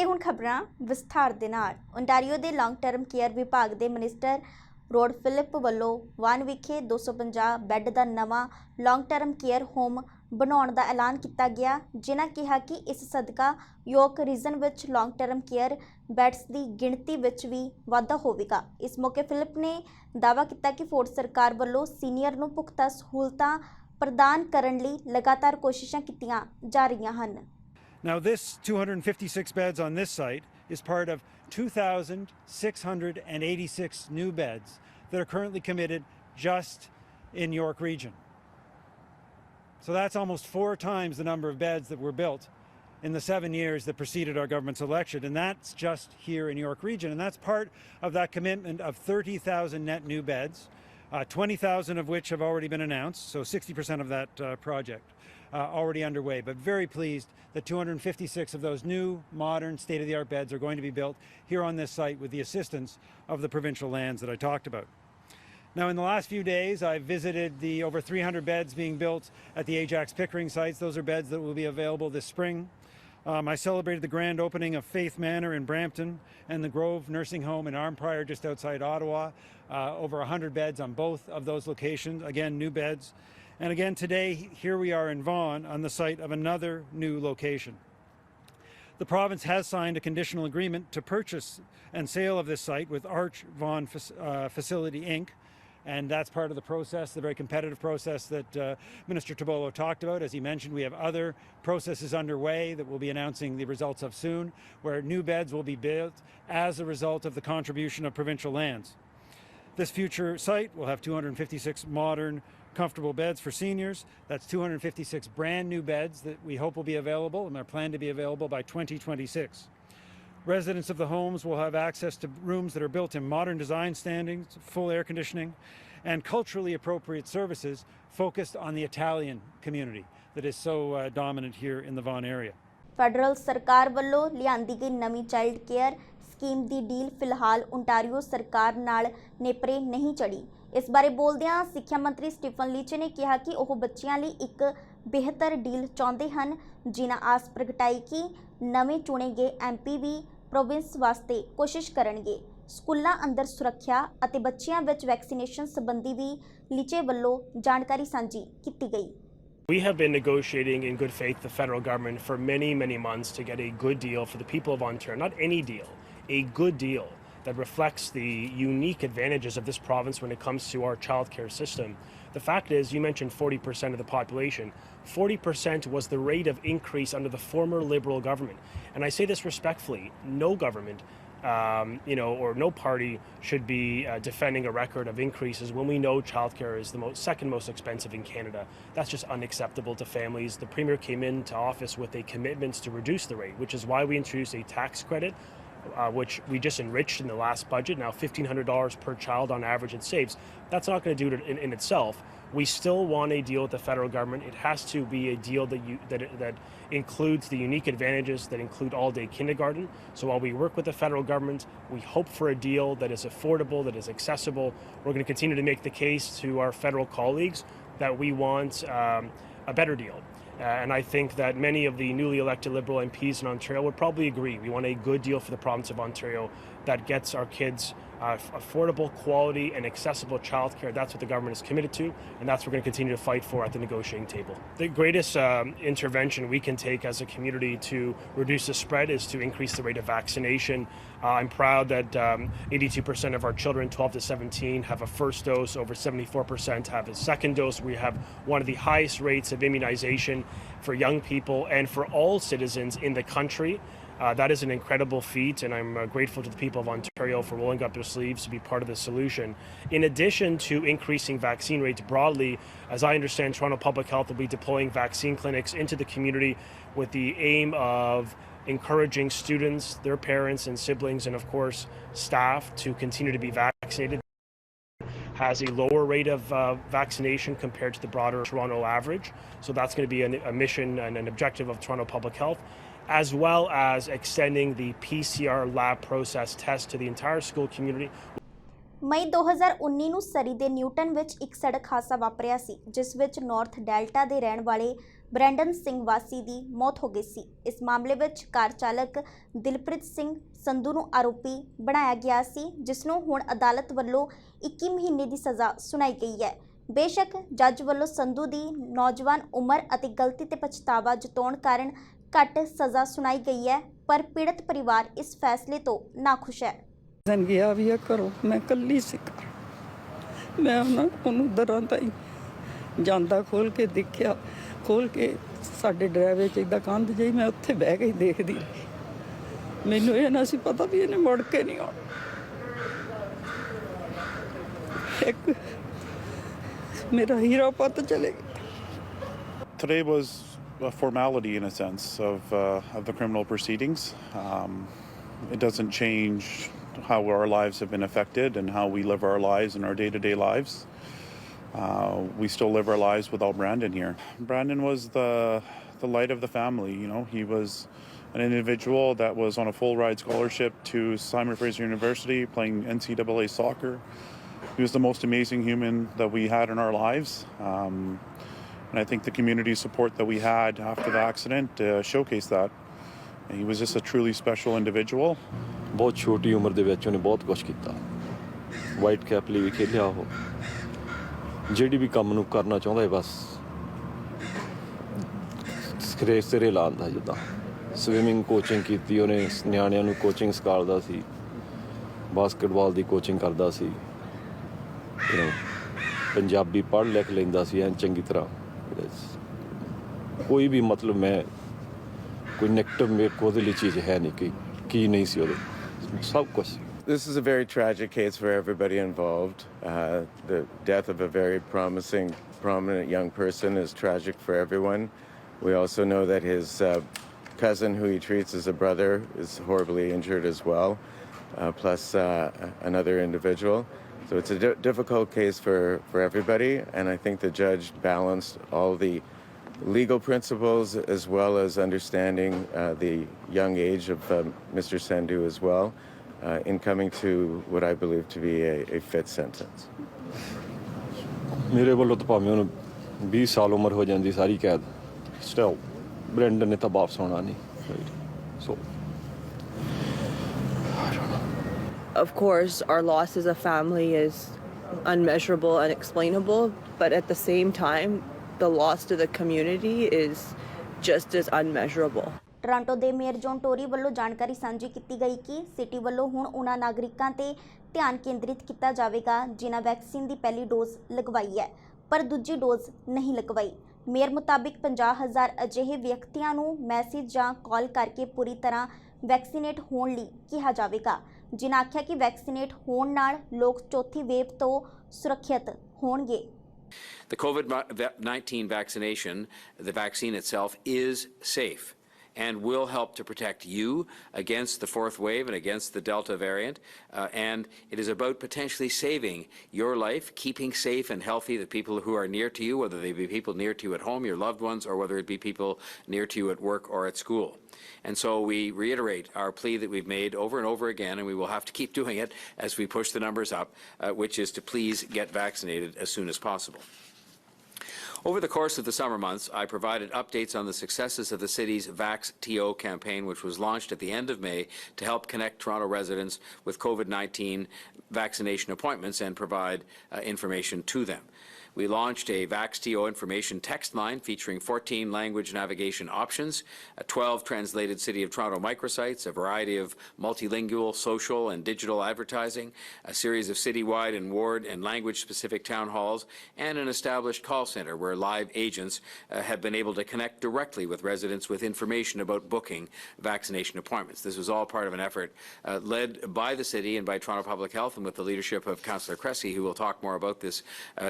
ਤੇ ਹੁਣ ਖਬਰਾਂ ਵਿਸਥਾਰ ਦੇ ਨਾਲ। ਓਨਟਾਰੀਓ ਦੇ ਲੌਂਗ ਟਰਮ ਕੇਅਰ ਵਿਭਾਗ ਦੇ ਮਿਨਿਸਟਰ ਰੋਡ ਫਿਲਿਪ ਵੱਲੋਂ ਵਾਨ ਵਿਖੇ 250 ਬੈੱਡ ਦਾ ਨਵਾਂ ਲੌਂਗ ਟਰਮ ਕੇਅਰ ਹੋਮ ਬਣਾਉਣ ਦਾ ਐਲਾਨ ਕੀਤਾ ਗਿਆ, ਜਿਨ੍ਹਾਂ ਕਿਹਾ ਕਿ ਇਸ ਸਦਕਾ ਯੋਰਕ ਰੀਜਨ ਵਿੱਚ ਲੌਂਗ ਟਰਮ ਕੇਅਰ ਬੈੱਡਸ ਦੀ ਗਿਣਤੀ ਵਿੱਚ ਵੀ ਵਾਧਾ ਹੋਵੇਗਾ। ਇਸ ਮੌਕੇ ਫਿਲਿਪ ਨੇ ਦਾਅਵਾ ਕੀਤਾ ਕਿ ਫੋਰਡ ਸਰਕਾਰ ਵੱਲੋਂ ਸੀਨੀਅਰ ਨੂੰ ਪੁਖਤਾ ਸਹੂਲਤਾਂ ਪ੍ਰਦਾਨ ਕਰਨ ਲਈ ਲਗਾਤਾਰ ਕੋਸ਼ਿਸ਼ਾਂ ਕੀਤੀਆਂ ਜਾ ਰਹੀਆਂ ਹਨ। Now this 256 beds on this site is part of 2,686 new beds that are currently committed just in York Region. So that's almost 4 times the number of beds that were built in the 7 years that preceded our government's election, and that's just here in York Region. And that's part of that commitment of 30,000 net new beds, 20,000 of which have already been announced, so 60% of that project. Already underway, but very pleased that 256 of those new, modern, state-of-the-art beds are going to be built here on this site with the assistance of the provincial lands that I talked about. Now, in the last few days, I've visited the over 300 beds being built at the Ajax Pickering sites. Those are beds that will be available this spring. I celebrated the grand opening of Faith Manor in Brampton and the Grove Nursing Home in Arnprior just outside Ottawa. Over 100 beds on both of those locations, again, new beds. And again today, here we are in Vaughan on the site of another new location. The province has signed a conditional agreement to purchase and sale of this site with Arch Vaughan Facility Inc. And that's part of the process, the very competitive process that Minister Tobolo talked about. As he mentioned, we have other processes underway that we'll be announcing the results of soon, where new beds will be built as a result of the contribution of provincial lands. This future site will have 256 modern, comfortable beds for seniors. That's 256 brand new beds that we hope will be available and are planned to be available by 2026. Residents of the homes will have access to rooms that are built in modern design standards, full air conditioning, and culturally appropriate services focused on the Italian community that is so dominant here in the Vaughan area. Federal ਸਰਕਾਰ ਵੱਲੋਂ ਲਿਆਂਦੀ ਗਈ ਨਵੀਂ child care scheme ਦੀ deal ਫਿਲਹਾਲ Ontario ਸਰਕਾਰ ਨਾਲ ਨੇਪਰੇ ਨਹੀਂ ਚੜੀ। ਇਸ ਬਾਰੇ ਬੋਲਦਿਆਂ ਸਿੱਖਿਆ ਮੰਤਰੀ ਸਟੀਫਨ ਲੀਚੇ ਨੇ ਕਿਹਾ ਕਿ ਉਹ ਬੱਚਿਆਂ ਲਈ ਇੱਕ ਬਿਹਤਰ ਡੀਲ ਚਾਹੁੰਦੇ ਹਨ, ਜਿਨ੍ਹਾਂ ਆਸ ਪ੍ਰਗਟਾਈ ਕਿ ਨਵੇਂ ਚੁਣੇ ਗਏ MP ਵੀ ਪ੍ਰੋਵਿੰਸ ਵਾਸਤੇ ਕੋਸ਼ਿਸ਼ ਕਰਨਗੇ। ਸਕੂਲਾਂ ਅੰਦਰ ਸੁਰੱਖਿਆ ਅਤੇ ਬੱਚਿਆਂ ਵਿੱਚ ਵੈਕਸੀਨੇਸ਼ਨ ਸੰਬੰਧੀ ਵੀ ਲੀਚੇ ਵੱਲੋਂ ਜਾਣਕਾਰੀ ਸਾਂਝੀ ਕੀਤੀ ਗਈ। We have been negotiating in good faith with the federal government for many months to get a good deal for the people of Ontario. Not any deal, a good deal that reflects the unique advantages of this province when it comes to our childcare system. The fact is, you mentioned 40% of the population. 40% was the rate of increase under the former Liberal government. And I say this respectfully, no government or no party should be defending a record of increases when we know childcare is the second most expensive in Canada. That's just unacceptable to families. The Premier came into office with a commitment to reduce the rate, which is why we introduced a tax credit, which we just enriched in the last budget. Now $1,500 per child on average it saves. That's not going to do it in itself. We still want a deal with the federal government. It has to be a deal that includes the unique advantages that include all-day kindergarten. So while we work with the federal government, we hope for a deal that is affordable, that is accessible. We're going to continue to make the case to our federal colleagues that we want a better deal. And I think that many of the newly elected Liberal MPs in Ontario would probably agree. We want a good deal for the province of Ontario that gets our kids affordable, quality and accessible childcare. That's what the government is committed to, and that's what we're going to continue to fight for at the negotiating table. The greatest intervention we can take as a community to reduce the spread is to increase the rate of vaccination. I'm proud that 82% of our children 12 to 17 have a first dose, over 74% have a second dose. We have one of the highest rates of immunization for young people and for all citizens in the country. That is an incredible feat, and I'm grateful to the people of Ontario for rolling up their sleeves to be part of the solution. In addition to increasing vaccine rates broadly, as I understand, Toronto Public Health will be deploying vaccine clinics into the community with the aim of encouraging students, their parents and siblings, and of course staff to continue to be vaccinated. Has a lower rate of vaccination compared to the broader Toronto average. So that's going to be a mission and an objective of Toronto Public Health, as well as extending the PCR lab process test to the entire school community. ਮਈ 2019 ਨੂੰ ਸਰੀ ਦੇ Newton ਵਿੱਚ ਇੱਕ ਸੜਕ ਹਾਦਸਾ ਵਾਪਰਿਆ ਸੀ, ਜਿਸ ਵਿੱਚ north delta ਦੇ ਰਹਿਣ ਵਾਲੇ ਬ੍ਰੈਂਡਨ ਸਿੰਘ ਵਾਸੀ ਦੀ ਮੌਤ ਹੋ ਗਈ ਸੀ। ਇਸ ਮਾਮਲੇ ਵਿੱਚ ਕਾਰ ਚਾਲਕ ਦਿਲਪ੍ਰੀਤ ਸਿੰਘ ਸੰਧੂ ਨੂੰ ਆਰੋਪੀ ਬਣਾਇਆ ਗਿਆ ਸੀ, ਜਿਸ ਨੂੰ ਹੁਣ ਅਦਾਲਤ ਵੱਲੋਂ 21 ਮਹੀਨੇ ਦੀ ਸਜ਼ਾ ਸੁਣਾਈ ਗਈ ਹੈ। ਬੇਸ਼ੱਕ ਜੱਜ ਵੱਲੋਂ ਸੰਧੂ ਦੀ ਨੌਜਵਾਨ ਉਮਰ ਅਤੇ ਗਲਤੀ ਤੇ ਪਛਤਾਵਾ ਜਤਾਉਣ ਕਾਰਨ ਘੱਟ ਸਜ਼ਾ ਸੁਣਾਈ ਗਈ ਹੈ, ਪਰ ਪੀੜਤ ਪਰਿਵਾਰ ਇਸ ਫੈਸਲੇ ਤੋਂ ਨਾਖੁਸ਼ ਹੈ। ਗਿਆ ਵੀ ਆ ਘਰੋਂ, ਮੈਂ ਇਕੱਲੀ ਸੀ ਘਰ। ਮੈਂ ਉਹਨੂੰ ਦਰਾਂ ਤਾਈ ਜਾਂਦਾ ਖੋਲ ਕੇ ਦੇਖਿਆ, ਖੋਲ ਕੇ ਸਾਡੇ ਡਰਾਈਵੇ 'ਚ ਇੱਦਾਂ ਕੰਧ ਜਿਹੀ, ਮੈਂ ਉੱਥੇ ਬਹਿ ਕੇ ਦੇਖਦੀ ਰਹੀ। ਮੈਨੂੰ ਇਹ ਨਾ ਸੀ ਪਤਾ ਵੀ ਇਹਨੇ ਮੁੜ ਕੇ ਨਹੀਂ ਆਉਣਾ। ਇੱਕ ਮੇਰਾ ਹੀਰਾ ਪੁੱਤ ਚਲੇ ਗਿਆ। Today was a formality in a sense of the criminal proceedings. It doesn't change how our lives have been affected and how we live our lives in our day-to-day lives. We still live our lives without Brandon here. Brandon was the light of the family. You know, he was an individual that was on a full ride scholarship to Simon Fraser University playing NCAA soccer. He was the most amazing human that we had in our lives. And I think the community support that we had after the accident showcased that. He was just a truly special individual. ਬਹੁਤ ਛੋਟੀ ਉਮਰ ਦੇ ਵਿੱਚ ਉਹਨੇ ਬਹੁਤ ਕੁਝ ਕੀਤਾ। White cap ਲਈ ਵੀ ਖੇਡਿਆ ਉਹ। ਜਿਹੜੀ ਵੀ ਕੰਮ ਨੂੰ ਕਰਨਾ ਚਾਹੁੰਦਾ ਹੈ ਬਸ ਸਿਰੇ ਲਾਉਂਦਾ। ਜਿੱਦਾਂ ਸਵਿਮਿੰਗ ਕੋਚਿੰਗ ਕੀਤੀ ਉਹਨੇ, ਨਿਆਣਿਆਂ ਨੂੰ ਕੋਚਿੰਗ ਸਿਖਾਉਂਦਾ ਸੀ, ਬਾਸਕਟਬਾਲ ਦੀ ਕੋਚਿੰਗ ਕਰਦਾ ਸੀ। ਪੰਜਾਬੀ ਪੜ੍ਹ ਲਿਖ ਲੈਂਦਾ ਸੀ ਐਨ ਚੰਗੀ ਤਰ੍ਹਾਂ। ਕੋਈ ਵੀ ਮਤਲਬ ਮੈਂ ਕੋਈ ਨੈਗੇਟਿਵ ਮੇਰੇ ਕੋਲ ਉਹਦੇ ਲਈ ਚੀਜ਼ ਹੈ ਨਹੀਂ ਕਿ ਕੀ ਨਹੀਂ ਸੀ ਉਹਦੇ ਸਭ ਕੁਝ। This is a very tragic case for everybody involved. The death of a very prominent young person is tragic for everyone. We also know that his cousin, who he treats as a brother, is horribly injured as well, plus another individual. So it's a difficult case for everybody, and I think the judge balanced all the legal principles as well as understanding the young age of Mr. Sandhu as well, in coming to what I believe to be a fit sentence. ਮੇਰੇ ਵੱਲੋਂ ਤਾਂ ਭਾਵੇਂ ਉਹਨੂੰ 20 ਸਾਲ ਉਮਰ ਹੋ ਜਾਂਦੀ ਸਾਰੀ ਕੈਦ, ਸਟਿਲ ਬ੍ਰੈਂਡਨ ਨੇ ਤਾਂ ਵਾਪਸ ਆਉਣਾ ਨਹੀਂ। ਸੋ Of course, our loss as a family is unmeasurable, unexplainable, but at the same time, the loss to the community is just as unmeasurable. Toronto ਦੇ ਮੇਅਰ ਜੌਨ ਟੋਰੀ ਵੱਲੋਂ ਜਾਣਕਾਰੀ ਸਾਂਝੀ ਕੀਤੀ ਗਈ ਕਿ ਸਿਟੀ ਵੱਲੋਂ ਹੁਣ ਉਹਨਾਂ ਨਾਗਰਿਕਾਂ ਤੇ ਧਿਆਨ ਕੇਂਦਰਿਤ ਕੀਤਾ ਜਾਵੇਗਾ ਜਿਨ੍ਹਾਂ ਵੈਕਸੀਨ ਦੀ ਪਹਿਲੀ ਡੋਜ਼ ਲਗਵਾਈ ਹੈ ਪਰ ਦੂਜੀ ਡੋਜ਼ ਨਹੀਂ ਲਗਵਾਈ। ਮੇਅਰ ਮੁਤਾਬਿਕ 50,000 ਅਜਿਹੇ ਵਿਅਕਤੀਆਂ ਨੂੰ ਮੈਸੇਜ ਜਾਂ ਕਾਲ ਕਰਕੇ ਪੂਰੀ ਤਰ੍ਹਾਂ ਵੈਕਸੀਨੇਟ ਹੋਣ ਲਈ ਕਿਹਾ ਜਾਵੇਗਾ, ਜਿਨ੍ਹਾਂ ਆਖਿਆ ਕਿ ਵੈਕਸੀਨੇਟ ਹੋਣ ਨਾਲ ਲੋਕ ਚੌਥੀ ਵੇਵ ਤੋਂ ਸੁਰੱਖਿਅਤ ਹੋਣਗੇ। The COVID-19 vaccination, the vaccine itself, is safe and will help to protect you against the fourth wave and against the Delta variant. And it is about potentially saving your life, keeping safe and healthy the people who are near to you, whether they be people near to you at home, your loved ones, or whether it be people near to you at work or at school. And so we reiterate our plea that we've made over and over again, and we will have to keep doing it as we push the numbers up, which is to please get vaccinated as soon as possible. Over the course of the summer months, I provided updates on the successes of the city's VaxTO campaign, which was launched at the end of May to help connect Toronto residents with COVID-19 vaccination appointments and provide information to them. We launched a VaxTO information text line featuring 14 language navigation options, 12 translated City of Toronto microsites, a variety of multilingual, social and digital advertising, a series of citywide and ward and language-specific town halls, and an established call centre where live agents have been able to connect directly with residents with information about booking vaccination appointments. This was all part of an effort led by the City and by Toronto Public Health and with the leadership of Councillor Cressy, who will talk more about this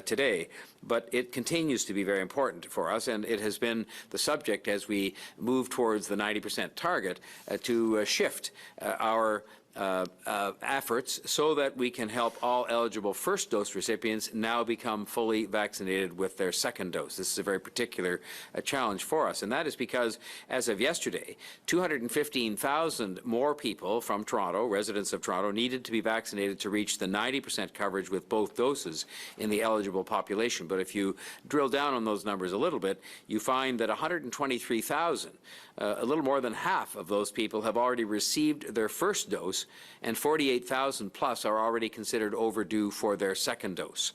today. But it continues to be very important for us, and it has been the subject as we move towards the 90% target to shift our efforts so that we can help all eligible first dose recipients now become fully vaccinated with their second dose. This is a very particular challenge for us, and that is because as of yesterday, 215,000 more people from Toronto, residents of Toronto, needed to be vaccinated to reach the 90% coverage with both doses in the eligible population. But if you drill down on those numbers a little bit, you find that 123,000, a little more than half of those people have already received their first dose, and 48,000 plus are already considered overdue for their second dose.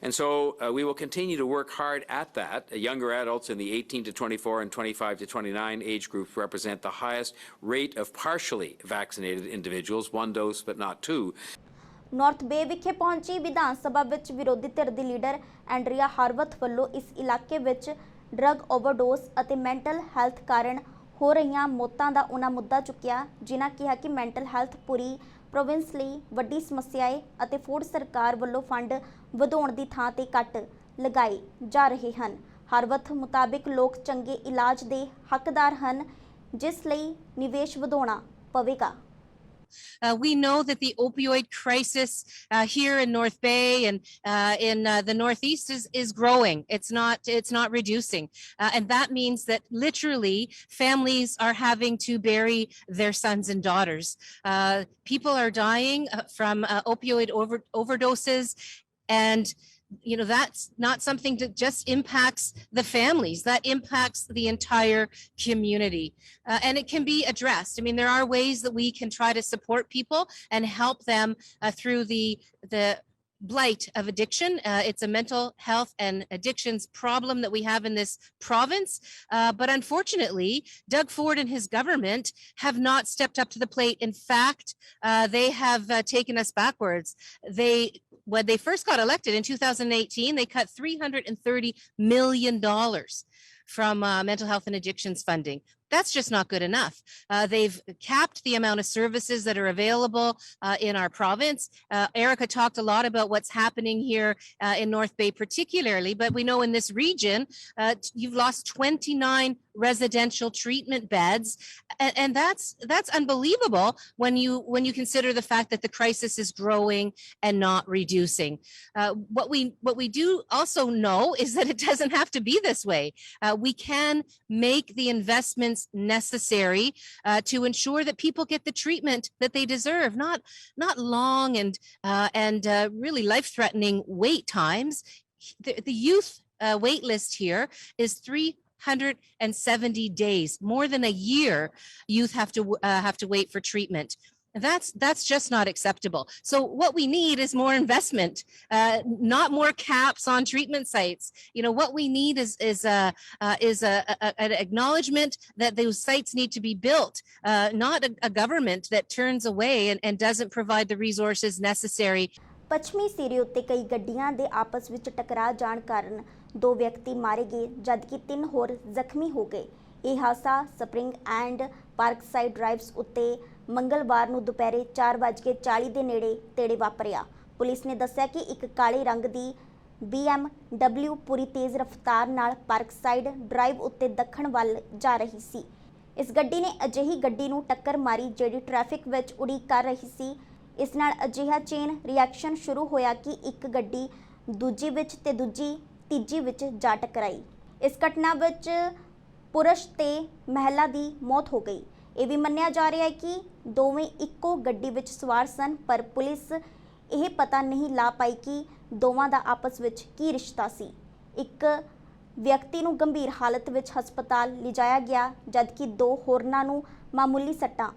And so we will continue to work hard at that. Younger adults in the 18 to 24 and 25 to 29 age groups represent the highest rate of partially vaccinated individuals, one dose but not two. North Bay ਵਿਖੇ ਪਹੁੰਚੀ ਵਿਧਾਨ ਸਭਾ ਵਿੱਚ ਵਿਰੋਧੀ ਧਿਰ ਦੀ leader ਐਂਡਰੀਆ ਹਾਰਵਥ ਵੱਲੋਂ ਇਸ ਇਲਾਕੇ ਵਿੱਚ drug overdose ਅਤੇ ਮੈਂਟਲ ਹੈਲਥ ਕਾਰਨ ਹੋ ਰਹੀਆਂ ਮੌਤਾਂ ਦਾ ਉਹਨਾਂ ਮੁੱਦਾ ਚੁੱਕਿਆ, ਜਿਨ੍ਹਾਂ ਕਿਹਾ ਕਿ ਮੈਂਟਲ ਹੈਲਥ ਪੂਰੀ ਪ੍ਰੋਵਿੰਸ ਲਈ ਵੱਡੀ ਸਮੱਸਿਆ ਹੈ ਅਤੇ ਫੂਡ ਸਰਕਾਰ ਵੱਲੋਂ ਫੰਡ ਵਧਾਉਣ ਦੀ ਥਾਂ ਤੇ ਕੱਟ ਲਗਾਏ ਜਾ ਰਹੇ ਹਨ। ਹਾਰਵਥ ਮੁਤਾਬਿਕ ਲੋਕ ਚੰਗੇ ਇਲਾਜ ਦੇ ਹੱਕਦਾਰ ਹਨ, ਜਿਸ ਲਈ ਨਿਵੇਸ਼ ਵਧਾਉਣਾ ਪਵੇਗਾ। We know that the opioid crisis here in North Bay and in the Northeast is growing. It's not reducing. And that means that literally families are having to bury their sons and daughters. People are dying from opioid overdoses, and that's not something that just impacts the families, that impacts the entire community. And it can be addressed. I mean, there are ways that we can try to support people and help them through the blight of addiction. It's a mental health and addictions problem that we have in this province. But unfortunately, Doug Ford and his government have not stepped up to the plate. In fact, they have taken us backwards. When they first got elected in 2018, they cut $330 million from mental health and addictions funding. That's just not good enough. They've capped the amount of services that are available in our province. Erica talked a lot about what's happening here in North Bay particularly, but we know in this region, you've lost 29 residential treatment beds. And that's unbelievable when you consider the fact that the crisis is growing and not reducing. What we do also know is that it doesn't have to be this way. We can make the investments necessary to ensure that people get the treatment that they deserve, not long and really life-threatening wait times. The youth wait list here is 370 days, more than a year. Youth have to wait for treatment. That's just not acceptable. So what we need is more investment, not more caps on treatment sites. What we need is an acknowledgement that those sites need to be built, not a government that turns away and doesn't provide the resources necessary. ਪੱਛਮੀ ਸਿਰੇ ਉੱਤੇ ਕਈ ਗੱਡੀਆਂ ਦੇ ਆਪਸ ਵਿੱਚ ਟਕਰਾ ਜਾਣ ਕਾਰਨ 2 ਵਿਅਕਤੀ ਮਾਰੇ ਗਏ, ਜਦਕਿ 3 ਹੋਰ ਜ਼ਖਮੀ ਹੋ ਗਏ। ਇਹ ਹਾਦਸਾ ਸਪਰਿੰਗ ਐਂਡ ਪਾਰਕਸਾਈਡ ਡਰਾਈਵਸ ਉੱਤੇ ਮੰਗਲਵਾਰ ਨੂੰ ਦੁਪਹਿਰੇ 4:40 ਦੇ ਨੇੜੇ ਤੇੜੇ ਵਾਪਰਿਆ। ਪੁਲਿਸ ਨੇ ਦੱਸਿਆ ਕਿ ਇੱਕ ਕਾਲੇ ਰੰਗ ਦੀ BMW ਪੂਰੀ ਤੇਜ਼ ਰਫ਼ਤਾਰ ਨਾਲ ਪਾਰਕਸਾਈਡ ਡਰਾਈਵ ਉੱਤੇ ਦੱਖਣ ਵੱਲ ਜਾ ਰਹੀ ਸੀ। ਇਸ ਗੱਡੀ ਨੇ ਅਜਿਹੀ ਗੱਡੀ ਨੂੰ ਟੱਕਰ ਮਾਰੀ ਜਿਹੜੀ ਟ੍ਰੈਫਿਕ ਵਿੱਚ ਉਡੀਕ ਕਰ ਰਹੀ ਸੀ। ਇਸ ਨਾਲ ਅਜਿਹਾ ਚੇਨ ਰਿਐਕਸ਼ਨ ਸ਼ੁਰੂ ਹੋਇਆ ਕਿ ਇੱਕ ਗੱਡੀ ਦੂਜੀ ਵਿੱਚ ਤੇ ਦੂਜੀ ਤੀਜੀ ਵਿੱਚ ਜਾ ਟਕਰਾਈ। ਇਸ ਘਟਨਾ ਵਿੱਚ ਪੁਰਸ਼ ਤੇ ਮਹਿਲਾ ਦੀ ਮੌਤ ਹੋ ਗਈ। ਇਹ ਵੀ ਮੰਨਿਆ ਜਾ ਰਿਹਾ ਹੈ ਕਿ ਦੋਵੇਂ ਇੱਕੋ ਗੱਡੀ ਵਿੱਚ ਸਵਾਰ ਸਨ, ਪਰ ਪੁਲਿਸ ਇਹ ਪਤਾ ਨਹੀਂ ਲਾ ਪਾਈ ਕਿ ਦੋਵਾਂ ਦਾ ਆਪਸ ਵਿੱਚ ਕੀ ਰਿਸ਼ਤਾ ਸੀ। ਇੱਕ ਵਿਅਕਤੀ ਨੂੰ ਗੰਭੀਰ ਹਾਲਤ ਵਿੱਚ ਹਸਪਤਾਲ ਲਿਜਾਇਆ ਗਿਆ, ਜਦਕਿ 2 ਹੋਰਨਾਂ ਨੂੰ ਮਾਮੂਲੀ ਸੱਟਾਂ